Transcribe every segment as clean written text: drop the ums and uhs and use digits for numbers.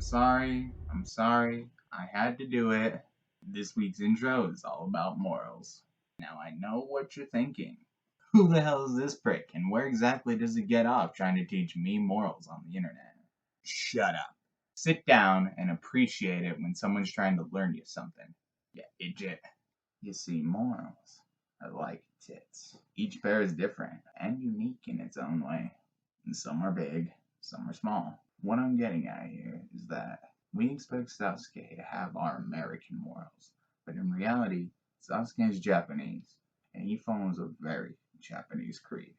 I'm sorry, I had to do it. This week's intro is all about morals. Now I know what you're thinking. Who the hell is this prick, and where exactly does he get off trying to teach me morals on the internet? Shut up. Sit down and appreciate it when someone's trying to learn you something. Yeah, idiot. You see, morals are like tits. Each pair is different and unique in its own way. And some are big, some are small. What I'm getting at here is that we expect Sasuke to have our American morals, but in reality, Sasuke is Japanese, and he follows a very Japanese creed.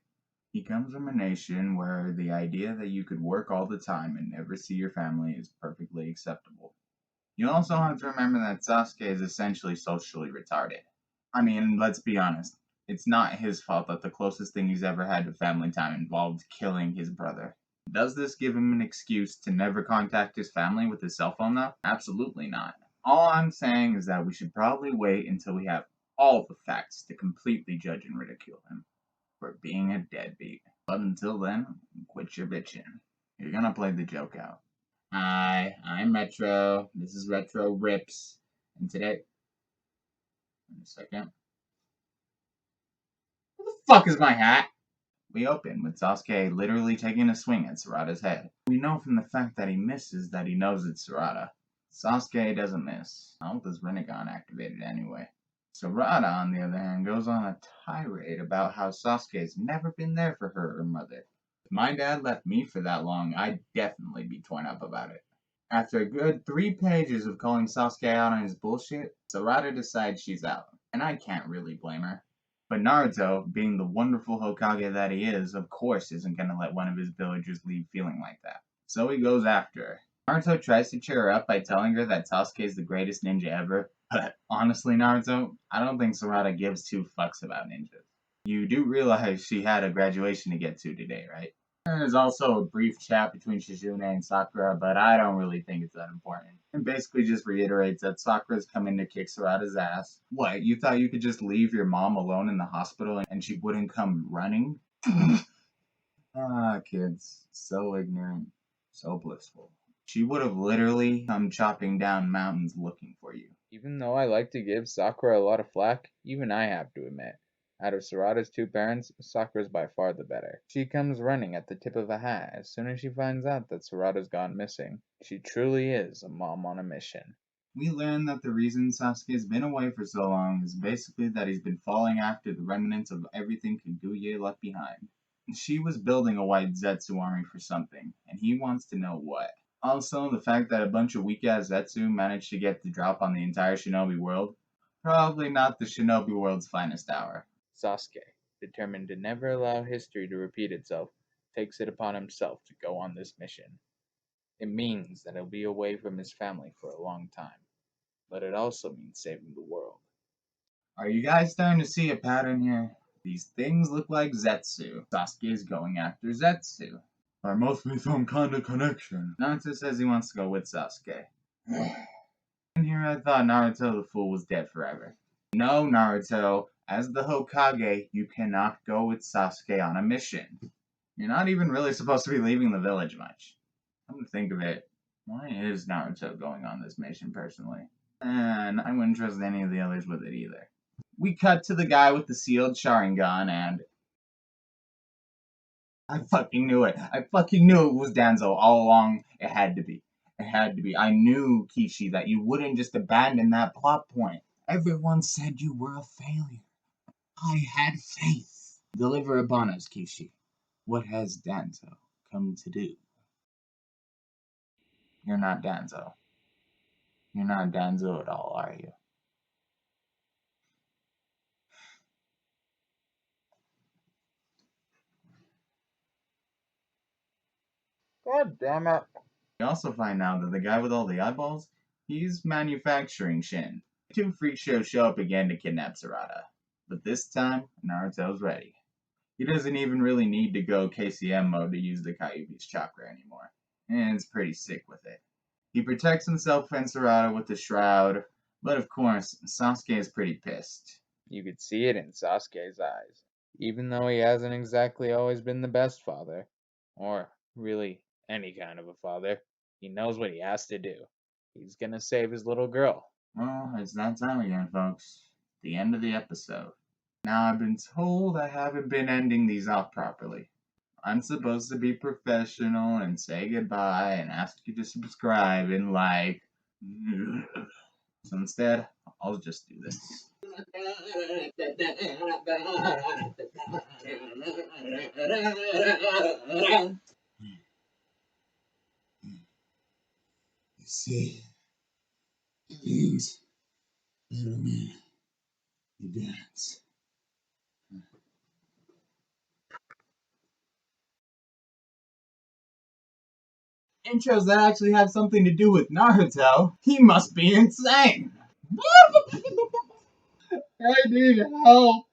He comes from a nation where the idea that you could work all the time and never see your family is perfectly acceptable. You also have to remember that Sasuke is essentially socially retarded. I mean, let's be honest. It's not his fault that the closest thing he's ever had to family time involved killing his brother. Does this give him an excuse to never contact his family with his cell phone, though? Absolutely not. All I'm saying is that we should probably wait until we have all the facts to completely judge and ridicule him for being a deadbeat. But until then, quit your bitching. You're gonna play the joke out. Hi, I'm Retro. This is Retro Rips. And today. In a second. Where the fuck is my hat? We open with Sasuke literally taking a swing at Sarada's head. We know from the fact that he misses that he knows it's Sarada. Sasuke doesn't miss. Not with his Rinnegan activated anyway. Sarada, on the other hand, goes on a tirade about how Sasuke's never been there for her mother. If my dad left me for that long, I'd definitely be torn up about it. After a good 3 pages of calling Sasuke out on his bullshit, Sarada decides she's out, and I can't really blame her. But Naruto, being the wonderful Hokage that he is, of course isn't gonna let one of his villagers leave feeling like that. So he goes after her. Naruto tries to cheer her up by telling her that Sasuke is the greatest ninja ever, but honestly, Naruto, I don't think Sarada gives 2 fucks about ninjas. You do realize she had a graduation to get to today, right? There's also a brief chat between Shizune and Sakura, but I don't really think it's that important. It basically just reiterates that Sakura's coming to kick Sarada's ass. What, you thought you could just leave your mom alone in the hospital and she wouldn't come running? Kids. So ignorant. So blissful. She would have literally come chopping down mountains looking for you. Even though I like to give Sakura a lot of flack, even I have to admit, out of Sarada's 2 parents, Sakura's by far the better. She comes running at the tip of a hat as soon as she finds out that Sarada's gone missing. She truly is a mom on a mission. We learn that the reason Sasuke's been away for so long is basically that he's been following after the remnants of everything Kaguya left behind. She was building a white Zetsu army for something, and he wants to know what. Also, the fact that a bunch of weak-ass Zetsu managed to get the drop on the entire shinobi world, probably not the shinobi world's finest hour. Sasuke, determined to never allow history to repeat itself, takes it upon himself to go on this mission. It means that he'll be away from his family for a long time, but it also means saving the world. Are you guys starting to see a pattern here? These things look like Zetsu. Sasuke is going after Zetsu. There must be some kind of connection. Naruto says he wants to go with Sasuke. In here I thought Naruto the fool was dead forever. No, Naruto. As the Hokage, you cannot go with Sasuke on a mission. You're not even really supposed to be leaving the village much. Come to think of it, why is Naruto going on this mission personally? And I wouldn't trust any of the others with it either. We cut to the guy with the sealed Sharingan, and I fucking knew it. I fucking knew it was Danzo all along. It had to be. It had to be. I knew, Kishi, that you wouldn't just abandon that plot point. Everyone said you were a failure. I had faith. Deliver upon us, Kishi. What has Danzo come to do? You're not Danzo. You're not Danzo at all, are you? God damn it. We also find out that the guy with all the eyeballs, he's manufacturing Shin. 2 freak shows show up again to kidnap Sarada. But this time, Naruto's ready. He doesn't even really need to go KCM mode to use the Kyuubi's chakra anymore. And it's pretty sick with it. He protects himself and Sarada with the shroud, but of course, Sasuke is pretty pissed. You could see it in Sasuke's eyes, even though he hasn't exactly always been the best father, or really any kind of a father. He knows what he has to do. He's gonna save his little girl. Well, it's that time again, folks. The end of the episode. Now, I've been told I haven't been ending these off properly. I'm supposed to be professional and say goodbye and ask you to subscribe and like. So instead, I'll just do this. You see, things, little man, you dance. Intros that actually have something to do with Naruto, he must be insane. I need help.